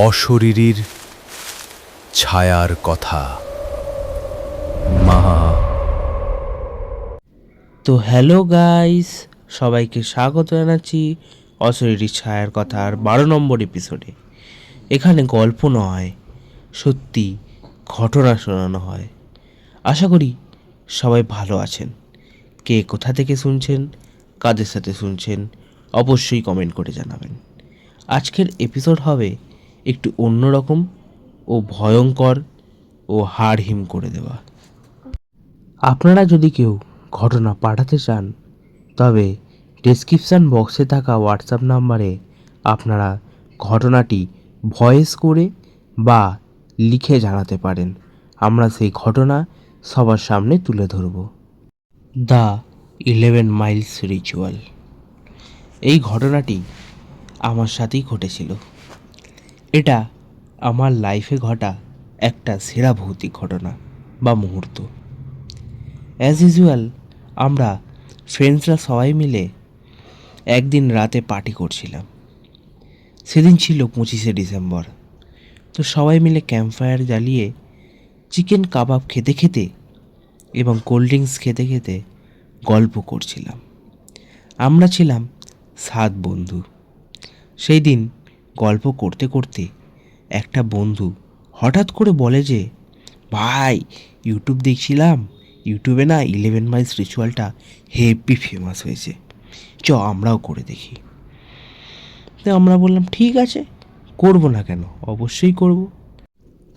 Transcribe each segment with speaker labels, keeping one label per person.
Speaker 1: অশরীরীর ছায়ার কথা। মা।
Speaker 2: তো হ্যালো গাইস, সবাইকে স্বাগত জানাচ্ছি অশরীরীর ছায়ার কথার 12 নম্বর এপিসোডে। এখানে গল্প নয়, সত্যি ঘটনা শোনানো হয়। আশা করি সবাই ভালো আছেন। কে কোথা থেকে শুনছেন, কাদের সাথে শুনছেন, অবশ্যই কমেন্ট করে জানাবেন। আজকের এপিসোড হবে একটু অন্যরকম ও ভয়ঙ্কর ও হাড় হিম করে দেওয়া। আপনারা যদি কেউ ঘটনা পাঠাতে চান তবে ডেসক্রিপশান বক্সে থাকা হোয়াটসঅ্যাপ নাম্বারে আপনারা ঘটনাটি ভয়েস করে বা লিখে জানাতে পারেন। আমরা সেই ঘটনা সবার সামনে তুলে ধরব। The 11 Miles ritual. এই ঘটনাটি আমার সাথেই ঘটেছিল। এটা আমার লাইফে ঘটা একটা সেরা ভৌতিক ঘটনা বা মুহূর্ত। অ্যাজ ইউজুয়াল আমরা ফ্রেন্ডসরা সবাই মিলে একদিন রাতে পার্টি করছিলাম। সেদিন ছিল 25শে ডিসেম্বর। তো সবাই মিলে ক্যাম্পফায়ার জ্বালিয়ে চিকেন কাবাব খেতে খেতে এবং কোল্ড ড্রিঙ্কস খেতে খেতে গল্প করছিলাম। আমরা ছিলাম 7 বন্ধু। সেই দিন গল্প করতে করতে একটা বন্ধু হঠাৎ করে বলে যে, ভাই ইউটিউব দেখছিলাম, ইউটিউবে না 11 মাইলস রিচুয়ালটা হেভি ফেমাস হয়েছে, চ আমরাও করে দেখি। তো আমরা বললাম ঠিক আছে, করব না কেন, অবশ্যই করব।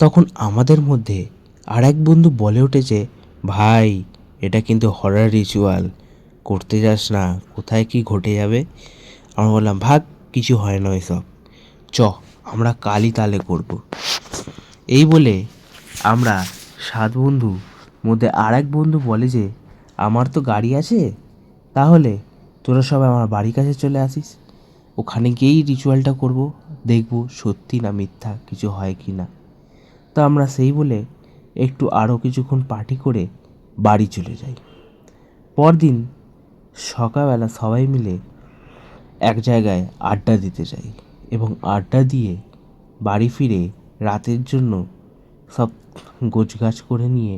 Speaker 2: তখন আমাদের মধ্যে আর এক বন্ধু বলে উঠেছে, ভাই এটা কিন্তু হরর রিচুয়াল, করতে যাস না, কোথায় কি ঘটে যাবে। আমরা বললাম ভাগ, কিছু হয় না এসব, চ আমরা কালই তালে করব। এই বলে আমরা 7 বন্ধু মধ্যে আর এক বন্ধু বলে যে, আমার তো গাড়ি আছে, তাহলে তোরা সবাই আমার বাড়ির কাছে চলে আসিস, ওখানে গিয়েই রিচুয়ালটা করব, দেখব সত্যি না মিথ্যা কিছু হয় কি না। তো আমরা সেই বলে একটু আরও কিছুক্ষণ পার্টি করে বাড়ি চলে যাই। পরদিন সকালবেলা সবাই মিলে এক জায়গায় আড্ডা দিতে যাই এবং আড্ডা দিয়ে বাড়ি ফিরে রাতের জন্য সব গোছগাছ করে নিয়ে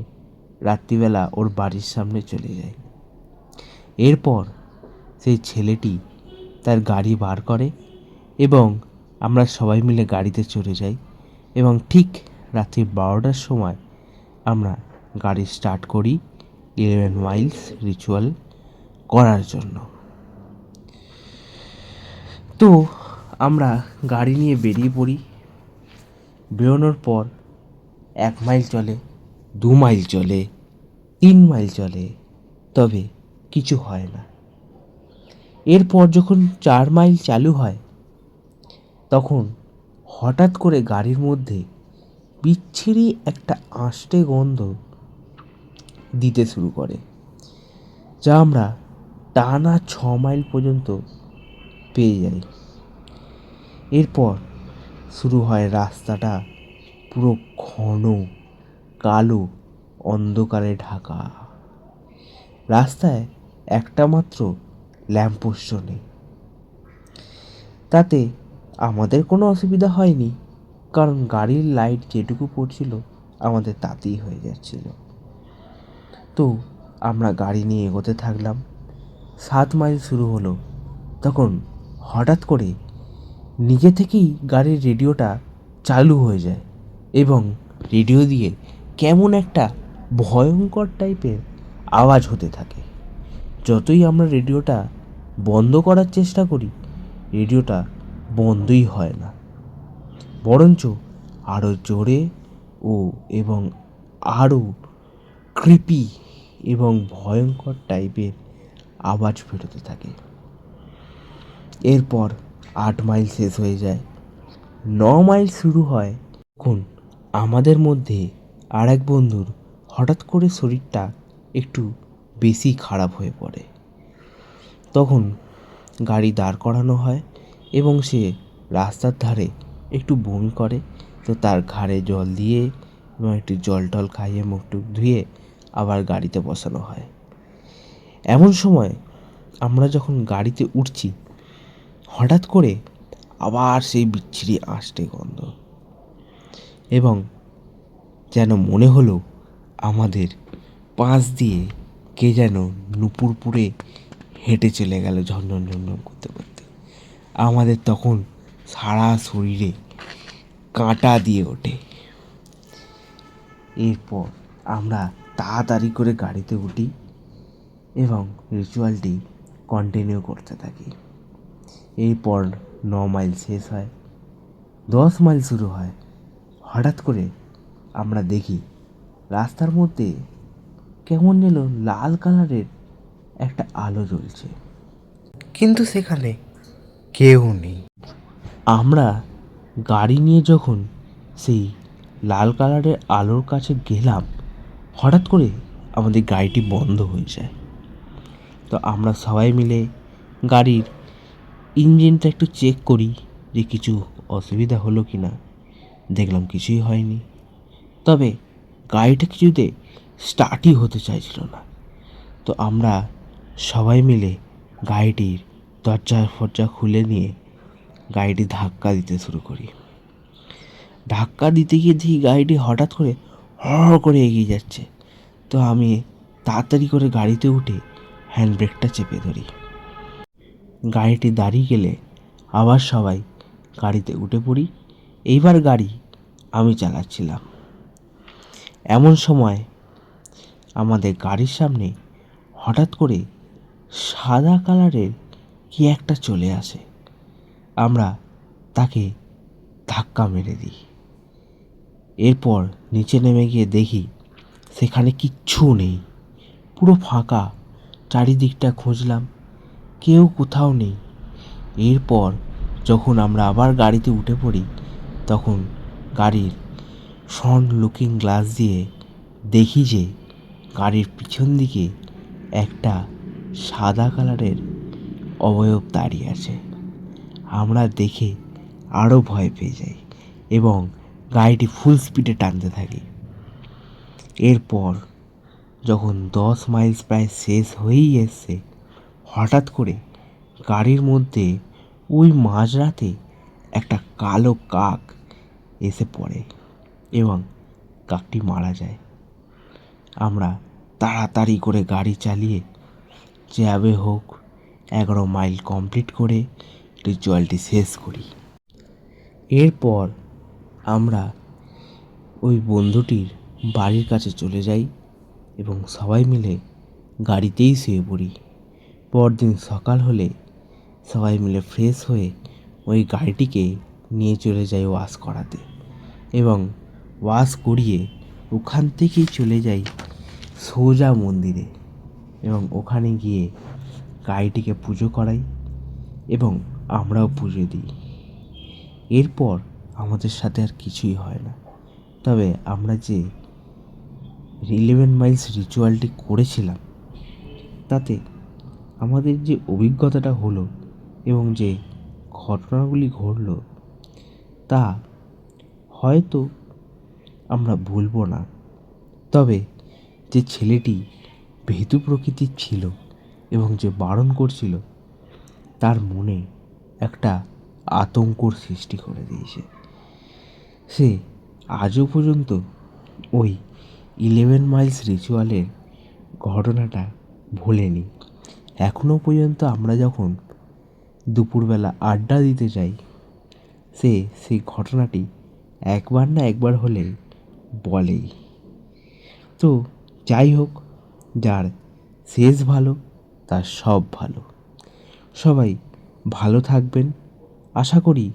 Speaker 2: রাত্রিবেলা ওর বাড়ির সামনে চলে যাই। এরপর সেই ছেলেটি তার গাড়ি বার করে এবং আমরা সবাই মিলে গাড়িতে চড়ে যাই এবং ঠিক রাত্রি 12টার সময় আমরা গাড়ি স্টার্ট করি 11 মাইলস রিচুয়াল করার জন্য। তো আমরা গাড়ি নিয়ে বেরিয়ে পড়ি। বেরোনোর পর 1 মাইল চলে, 2 মাইল চলে, 3 মাইল চলে, তবে কিছু হয় না। এরপর যখন 4 মাইল চালু হয় তখন হঠাৎ করে গাড়ির মধ্যে বিচ্ছিরি একটা আষ্টে গন্ধ দিতে শুরু করে, যা আমরা টানা 6 মাইল পর্যন্ত পেয়ে যাই। এরপর শুরু হয় রাস্তাটা পুরো ঘন কালো অন্ধকারে ঢাকা। রাস্তায় একটা মাত্র ল্যাম্পপোস্ট নেই। তাতে আমাদের কোনো অসুবিধা হয়নি, কারণ গাড়ির লাইট যেটুকু পড়ছিল আমাদের তাতেই হয়ে যাচ্ছিল। তো আমরা গাড়ি নিয়ে এগোতে থাকলাম। 7 মাইল শুরু হলো, তখন হঠাৎ করে নিজে থেকেই গাড়ির রেডিওটা চালু হয়ে যায় এবং রেডিও দিয়ে কেমন একটা ভয়ঙ্কর টাইপের আওয়াজ হতে থাকে। যতই আমরা রেডিওটা বন্ধ করার চেষ্টা করি, রেডিওটা বন্ধই হয় না, বরঞ্চ আরও জোরে এবং আরও ক্রিপি এবং ভয়ঙ্কর টাইপের আওয়াজ বেরোতে থাকে। এরপর 8 মাইল শেষ হয়ে যায়, 9 মাইল শুরু হয়। তখন আমাদের মধ্যে আর এক বন্ধুর হঠাৎ করে শরীরটা একটু বেশি খারাপ হয়ে পড়ে। তখন গাড়ি দাঁড় করানো হয় এবং সে রাস্তার ধারে একটু বমি করে। তো তার ঘাড়ে জল দিয়ে এবং একটু জল টল খাইয়ে মুখ টুক ধুয়ে আবার গাড়িতে বসানো হয়। এমন সময় আমরা যখন গাড়িতে উঠছি হঠাৎ করে আবার সেই বিচ্ছিরি আঁশটে গন্ধ, এবং যেন মনে হলো আমাদের পাশ দিয়ে কে যেন নুপুরপুরে হেঁটে চলে গেল ঝনঝন ঝনঝন করতে করতে। আমাদের তখন সারা শরীরে কাঁটা দিয়ে ওঠে। এরপর আমরা তাড়াতাড়ি করে গাড়িতে উঠি এবং রিচুয়ালটি কন্টিনিউ করতে থাকি। এরপর 9 মাইল শেষ হয়, 10 মাইল শুরু হয়। হঠাৎ করে আমরা দেখি রাস্তার মধ্যে কেমন যেন লাল কালারের একটা আলো জ্বলছে, কিন্তু সেখানে কেউ নেই। আমরা গাড়ি নিয়ে যখন সেই লাল কালারের আলোর কাছে গেলাম, হঠাৎ করে আমাদের গাড়িটি বন্ধ হয়ে যায়। তো আমরা সবাই মিলে গাড়ির ইঞ্জিনটা একটু চেক করি যে কিছু অসুবিধা হলো কি না। দেখলাম কিছুই হয়নি, তবে গাড়িটা কিছুতে স্টার্টই হতে চাইছিল না। তো আমরা সবাই মিলে গাড়িটির দরজা ফরজা খুলে নিয়ে গাড়িটি ধাক্কা দিতে শুরু করি। ধাক্কা দিতে গিয়ে দেখি গাড়িটি হঠাৎ করে হড় করে এগিয়ে যাচ্ছে। তো আমি তাড়াতাড়ি করে গাড়িতে উঠে হ্যান্ড ব্রেকটা চেপে ধরি। গাড়িটি দাঁড়িয়ে গেলে আবার সবাই গাড়িতে উঠে পড়ি। এইবার গাড়ি আমি চালাচ্ছিলাম। এমন সময় আমাদের গাড়ির সামনে হঠাৎ করে সাদা কালারের কি একটা চলে আসে। আমরা তাকে ধাক্কা মেরে দিই। এরপর নিচে নেমে গিয়ে দেখি সেখানে কিচ্ছু নেই, পুরো ফাঁকা। চারিদিকটা খুঁজলাম, কেউ কোথাও নেই। এরপর যখন আমরা আবার গাড়িতে উঠে পড়ি, তখন গাড়ির ফ্রন্ট লুকিং গ্লাস দিয়ে দেখি যে গাড়ির পিছন দিকে একটা সাদা কালারের অবয়ব দাঁড়িয়ে আছে। আমরা দেখে আরও ভয় পেয়ে যাই এবং গাড়িটি ফুল স্পিডে টানতে থাকি। এরপর যখন 10 মাইলস প্রায় শেষ হয়েই এসছে, হঠাৎ করে গাড়ির মধ্যে ওই মাঝরাতে একটা কালো কাক এসে পড়ে এবং কাকটি মারা যায়। আমরা তাড়াতাড়ি করে গাড়ি চালিয়ে যেভাবে হোক 11 মাইল কমপ্লিট করে রিচুয়ালটি শেষ করি। এরপর আমরা ওই বন্ধুটির বাড়ির কাছে চলে যাই এবং সবাই মিলে গাড়িতেই শুয়ে পড়ি। পরদিন সকাল হলে সবাই মিলে ফ্রেশ হয়ে ওই গাড়িটিকে নিয়ে চলে যাই ওয়াশ করাতে, এবং ওয়াশ করিয়ে ওখান থেকেই চলে যাই সোজা মন্দিরে এবং ওখানে গিয়ে গাড়িটিকে পুজো করাই এবং আমরাও পুজো দিই। এরপর আমাদের সাথে আর কিছুই হয় না। তবে আমরা যে 11 মাইলস রিচুয়ালটি করেছিলাম, তাতে আমাদের যে অভিজ্ঞতাটা হলো এবং যে ঘটনাগুলি ঘটলো, তা হয়তো আমরা ভুলবো না। তবে যে ছেলেটি ভীতু প্রকৃতির ছিল এবং যে বারণ করছিল, তার মনে একটা আতঙ্কর সৃষ্টি করে দিয়েছে। সে আজও পর্যন্ত ওই 11 মাইলস রিচুয়ালের ঘটনাটা ভোলেনি। এখনও পর্যন্ত আমরা যখন দুপুরবেলা আড্ডা দিতে যাই, সে সেই ঘটনাটি একবার না একবার হলে বলেই। তো যাই হোক, যার শেষ ভালো তার সব ভালো। সবাই ভালো থাকবেন। আশা করি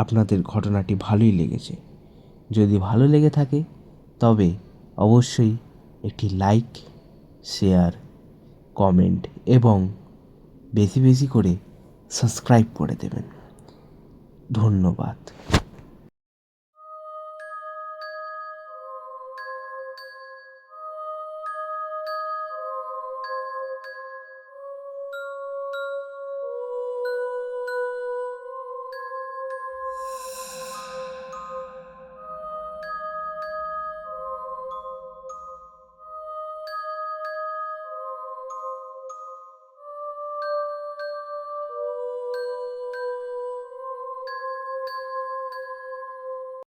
Speaker 2: আপনাদের ঘটনাটি ভালোই লেগেছে। যদি ভালো লেগে থাকে তবে অবশ্যই একটি লাইক, শেয়ার, কমেন্ট এবং বেশি বেশি করে সাবস্ক্রাইব করে দেবেন। ধন্যবাদ।